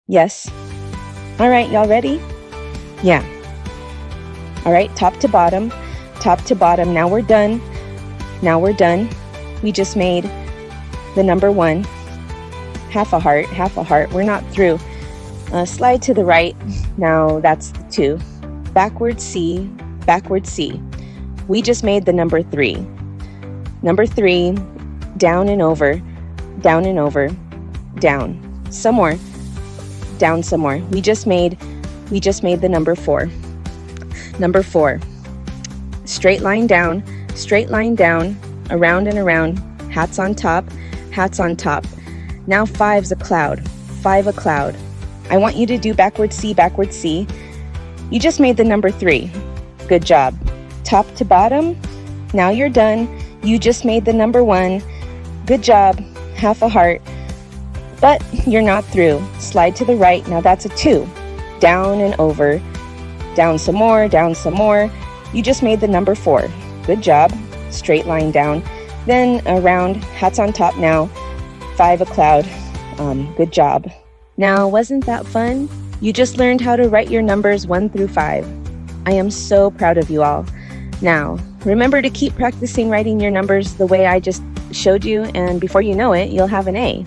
Yes. All right, y'all ready? Yeah. All right, top to bottom, top to bottom. Now we're done. Now we're done. We just made the number 1. Half a heart, half a heart. We're not through. Slide to the right. Now that's the 2. Backward C, backward C. We just made the number 3. Number 3, down and over, down and over, down. Some more. Down some more. We just made the number 4. Number 4. Straight line down, around and around. Hats on top, hats on top. Now 5's a cloud. 5 a cloud. I want you to do backward C, backward C. You just made the number 3. Good job. Top to bottom. Now you're done. You just made the number 1. Good job. Half a heart. But you're not through. Slide to the right. Now that's a 2. Down and over. Down some more, down some more. You just made the number 4. Good job. Straight line down. Then around. Hats on top now. 5 a cloud. Good job. Now, wasn't that fun? You just learned how to write your numbers 1 through 5. I am so proud of you all. Now, remember to keep practicing writing your numbers the way I just showed you, and before you know it, you'll have an A.